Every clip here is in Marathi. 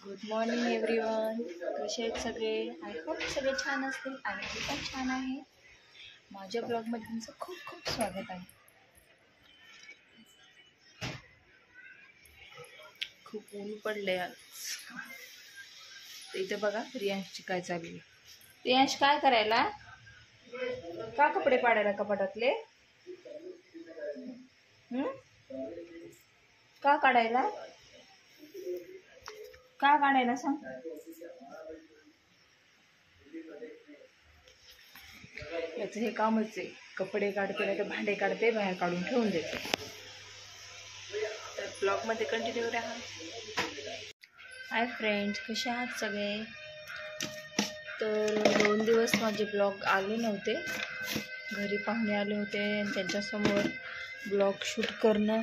Good morning everyone. कसे आहेत सगळे? आय होप सगळे छान असतील आणि मी पण छान आहे. माझ्या ब्लॉगमध्ये तुमचं खूप खूप स्वागत आहे. खूप ऊन पडले आज. इथं बघा रियांशची काय चालू आहे. रियांश काय करायला? का कपडे पाडायला कपाटातले? का काढायला? का काढायला सांग. याचं हे कामच आहे. कपडे काढते नाही तर भांडे काढते, बाहेर काढून ठेवून देते. तर ब्लॉगमध्ये कंटिन्यू राहा. हाय फ्रेंड्स, कसे आहात सगळे? तर 2 दिवस माझे ब्लॉग आले नव्हते. घरी पाहुणे आले होते आणि त्यांच्यासमोर ब्लॉग शूट करणं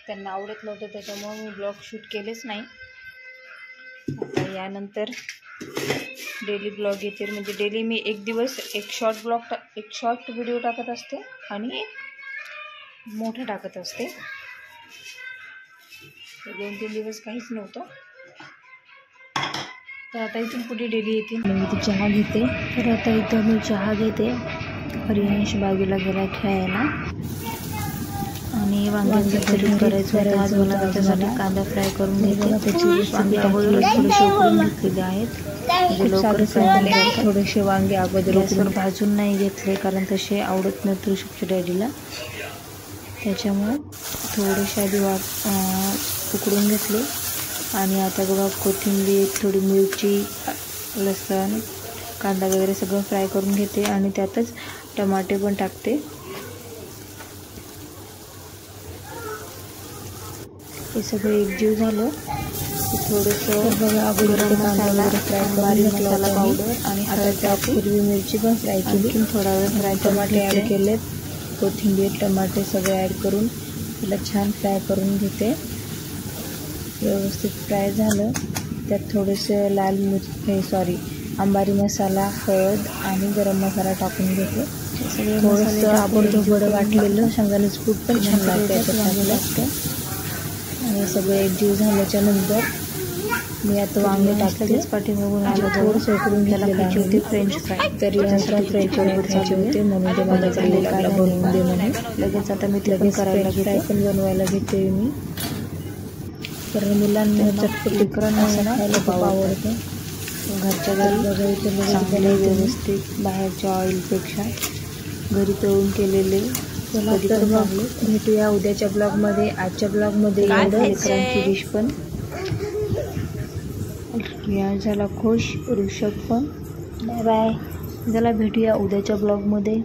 त्यांना आवडत नव्हतं, त्याच्यामुळे मी ब्लॉग शूट केलेच नाही. आता यानंतर डेली ब्लॉग येतील, म्हणजे डेली मी एक दिवस एक शॉर्ट व्हिडिओ टाकत असते आणि एक मोठा टाकत असते. 2-3 दिवस काहीच नव्हतं. तर आता इथून पुढे डेली येतील. मी इथे चहा घेते. तर आता इथं मी चहा घेते. रियांश बागेला गेला खेळायला आणि वांग्याचं भरीत करायचं आज मला. त्याच्यासाठी कांदा फ्राय करून घेते. त्याची वांगे अगोदर थोडेसे उकडून घेतलेले आहेत, म्हणजे लवकर फ्राय. थोडेसे वांगे अगोदर गॅसवर भाजून नाही घेतले कारण तसे आवडत नाही ऋषभच्या डॅडीला, त्याच्यामुळे थोडेसे आधी उकडून घेतले. आणि आता बघा कोथिंबीर, थोडी मिरची, लसण, कांदा वगैरे सगळं फ्राय करून घेते आणि त्यातच टमाटे पण टाकते. हे सगळं एकजीव झालं की थोडंसं बघा गरम मसाला, बारीक मसाला पावडर आणि हळद, हिरवी मिरची पण फ्राय केली. थोडा वेळ फ्राय टमाटे ॲड केलेत, कोथिंबीर, टमाटे सगळे ॲड करून त्याला छान फ्राय करून घेते. व्यवस्थित फ्राय झालं त्यात थोडेसे लाल मिरची अंबारी मसाला, हळद आणि गरम मसाला टाकून घेते. थोडंसं आबडधोबड वाटलेलं शेंगदाण्याचं कूट पण छान लागतं. आणि सगळं एकजीव झाल्याच्या नंतर मी आता वांगे टाकते. पाठीमागून थोडंसं उकडून घेतलेलं होते फ्रेंच फ्राय. तर यासाठी फ्रेंच खायचे होते म्हणून ते माझ्याकडे लागला बनवून दे म्हणे. लगेच आता मी ते करायला फ्राय पण बनवायला घेते मी. तर मुलांना चटपटी मसाला खायला खूप आवडतं. घरच्या घरी चांगले व्यवस्थित बाहेरच्या ऑइलपेक्षा घरी तळून केलेले. चला तर मग भेटूया उद्याच्या ब्लॉगमध्ये. आजच्या ब्लॉगमध्ये एवढं लेकरांची डिश पण या झाला खुश, ऋषभ पण. Bye bye. चला भेटूया उद्याच्या ब्लॉगमध्ये.